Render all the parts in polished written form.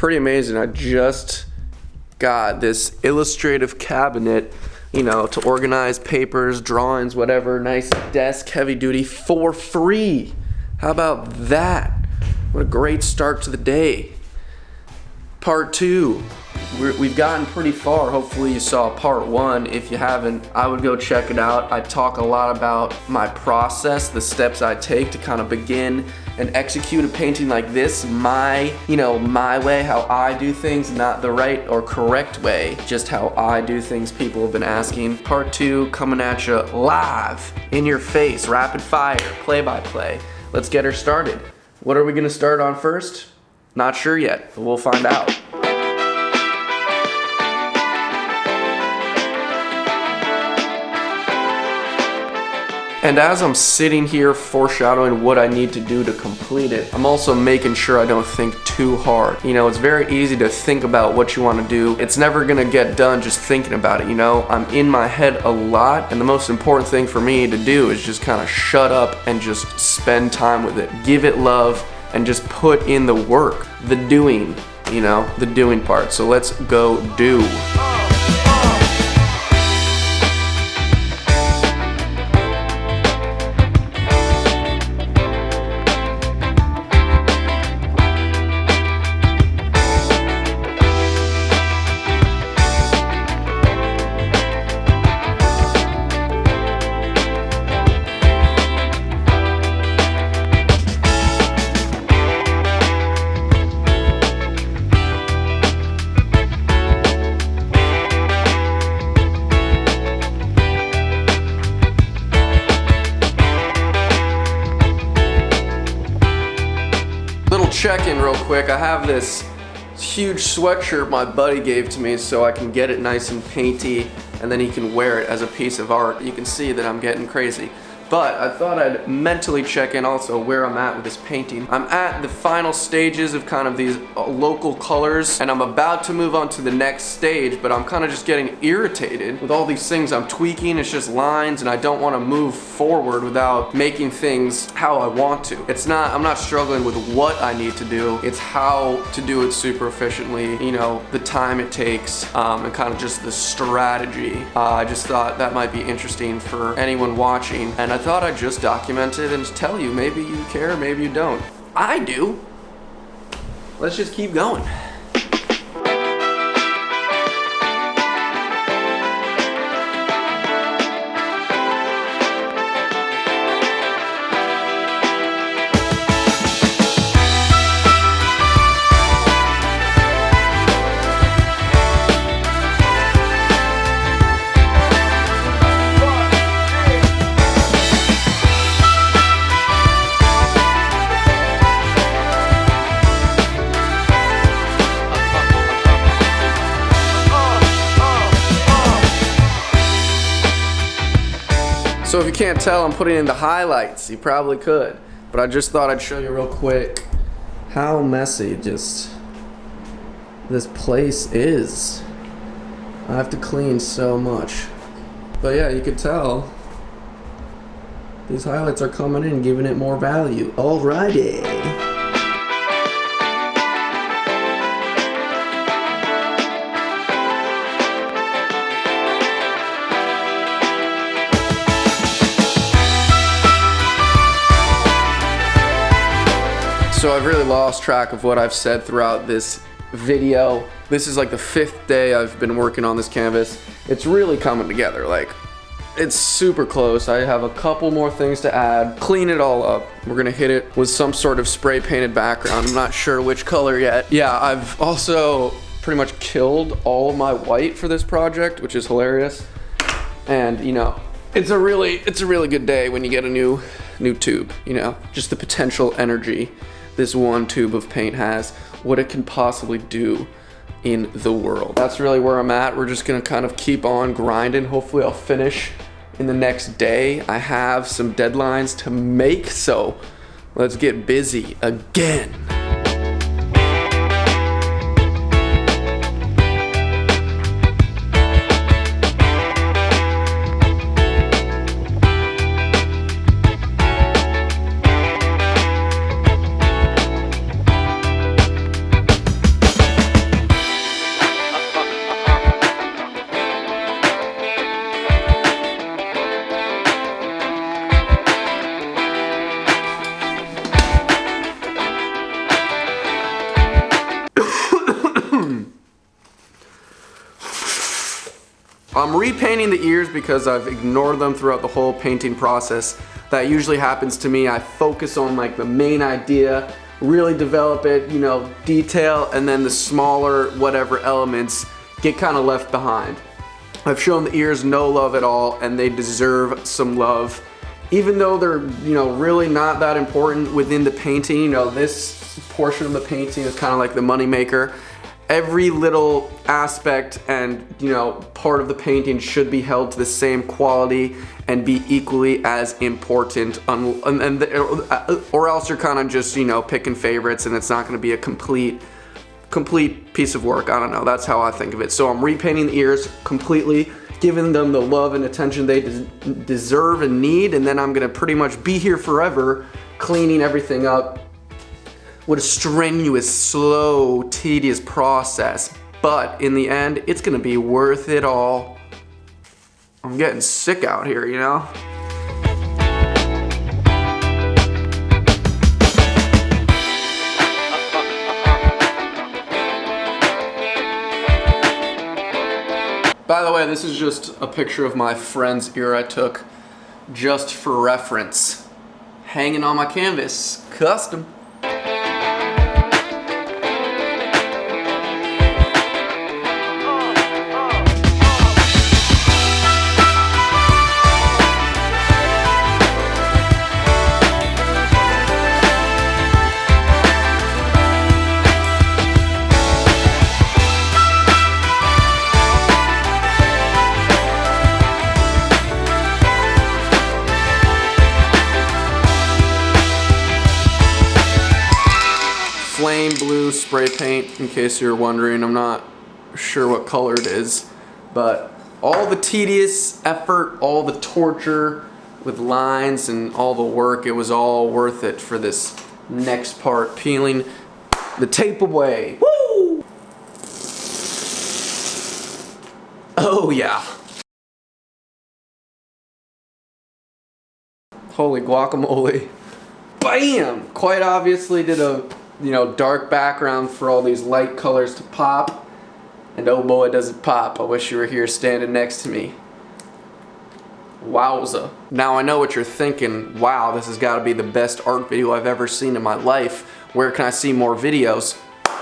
pretty amazing. I just got this illustrative cabinet, you know, to organize papers, drawings, whatever. Nice desk, heavy duty, for free. How about that? What a great start to the day. Part 2. We've gotten pretty far. Hopefully you saw part 1. If you haven't, I would go check it out. I talk a lot about my process, the steps I take to kind of begin and execute a painting like this, my way, how I do things, not the right or correct way, just how I do things. People have been asking. Part 2 coming at you live, in your face, rapid fire, play-by-play. Let's get her started. What are we gonna start on first? Not sure yet, but we'll find out. And as I'm sitting here foreshadowing what I need to do to complete it, I'm also making sure I don't think too hard. You know, it's very easy to think about what you want to do. It's never gonna get done just thinking about it, you know? I'm in my head a lot, and the most important thing for me to do is just kind of shut up and just spend time with it. Give it love and just put in the work, the doing, you know, the doing part. So let's go do. Check in real quick. I have this huge sweatshirt my buddy gave to me so I can get it nice and painty, and then he can wear it as a piece of art. You can see that I'm getting crazy. But I thought I'd mentally check in also where I'm at with this painting. I'm at the final stages of kind of these local colors, and I'm about to move on to the next stage, but I'm kind of just getting irritated with all these things I'm tweaking. It's just lines, and I don't want to move forward without making things how I want to. I'm not struggling with what I need to do. It's how to do it super efficiently, you know, the time it takes, and kind of just the strategy. I just thought that might be interesting for anyone watching, and I thought I'd just document it and tell you. Maybe you care, maybe you don't. I do. Let's just keep going. So if you can't tell, I'm putting in the highlights. You probably could, but I just thought I'd show you real quick how messy just this place is. I have to clean so much. But yeah, you could tell these highlights are coming in, giving it more value. Alrighty. So I've really lost track of what I've said throughout this video. This is like the 5th day I've been working on this canvas. It's really coming together. Like, it's super close. I have a couple more things to add, clean it all up. We're gonna hit it with some sort of spray painted background. I'm not sure which color yet. Yeah, I've also pretty much killed all of my white for this project, which is hilarious. And you know, it's a really good day when you get a new tube, you know, just the potential energy this one tube of paint has, what it can possibly do in the world. That's really where I'm at. We're just gonna kind of keep on grinding. Hopefully I'll finish in the next day. I have some deadlines to make, so let's get busy again. I'm repainting the ears because I've ignored them throughout the whole painting process. That usually happens to me. I focus on like the main idea, really develop it, you know, detail, and then the smaller whatever elements get kind of left behind. I've shown the ears no love at all, and they deserve some love. Even though they're, you know, really not that important within the painting, you know, this portion of the painting is kind of like the money maker. Every little aspect and, you know, part of the painting should be held to the same quality and be equally as important, or else you're kind of just, you know, picking favorites and it's not going to be a complete piece of work. I don't know, that's how I think of it. So I'm repainting the ears completely, giving them the love and attention they deserve and need, and then I'm going to pretty much be here forever cleaning everything up. What a strenuous, slow, tedious process, but in the end, it's gonna be worth it all. I'm getting sick out here, you know? By the way, this is just a picture of my friend's ear I took just for reference. Hanging on my canvas, custom. Flame blue spray paint, in case you're wondering. I'm not sure what color it is, but all the tedious effort, all the torture with lines and all the work, it was all worth it for this next part, peeling the tape away. Woo! Oh yeah. Holy guacamole. Bam! Quite obviously did a, you know, dark background for all these light colors to pop, and oh boy does it pop. I wish you were here standing next to me. Wowza. Now I know what you're thinking. Wow, this has got to be the best art video I've ever seen in my life. Where can I see more videos?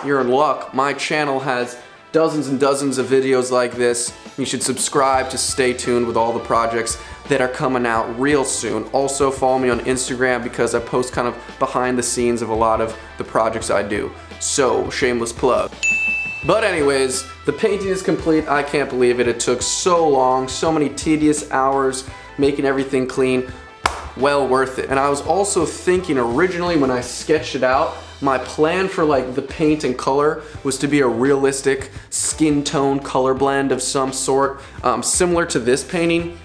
You're in luck. My channel has dozens and dozens of videos like this. You should subscribe to stay tuned with all the projects that are coming out real soon. Also follow me on Instagram because I post kind of behind the scenes of a lot of the projects I do. So, shameless plug. But anyways, the painting is complete. I can't believe it. It took so long, so many tedious hours making everything clean. Well worth it. And I was also thinking originally when I sketched it out, my plan for like the paint and color was to be a realistic skin tone color blend of some sort, similar to this painting.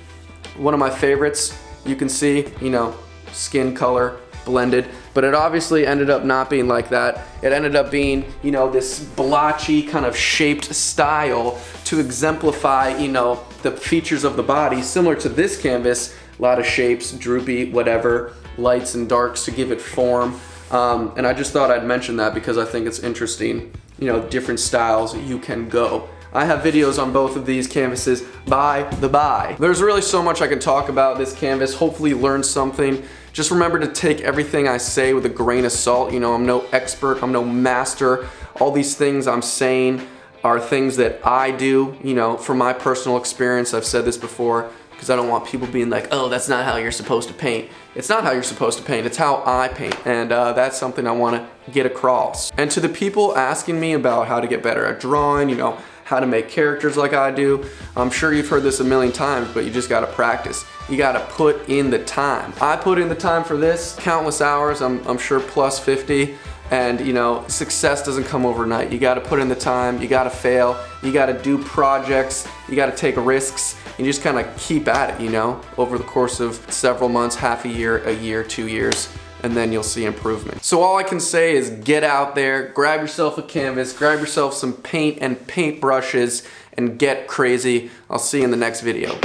One of my favorites, you can see, you know, skin color blended, but it obviously ended up not being like that. It ended up being, you know, this blotchy kind of shaped style to exemplify, you know, the features of the body, similar to this canvas. A lot of shapes, droopy, whatever, lights and darks to give it form. And I just thought I'd mention that because I think it's interesting, you know, different styles you can go. I have videos on both of these canvases by the by. There's really so much I can talk about this canvas. Hopefully you learned something. Just remember to take everything I say with a grain of salt. You know, I'm no expert, I'm no master. All these things I'm saying are things that I do, you know, from my personal experience. I've said this before because I don't want people being like, oh, that's not how you're supposed to paint. It's not how you're supposed to paint, it's how I paint. And that's something I want to get across. And to the people asking me about how to get better at drawing, you know, how to make characters like I do, I'm sure you've heard this a million times, but you just gotta practice. You gotta put in the time. I put in the time for this, countless hours, I'm sure plus 50. And you know, success doesn't come overnight. You gotta put in the time, you gotta fail, you gotta do projects, you gotta take risks, and you just kinda keep at it, you know, over the course of several months, half a year, 2 years, and then you'll see improvement. So all I can say is get out there, grab yourself a canvas, grab yourself some paint and paint brushes, and get crazy. I'll see you in the next video.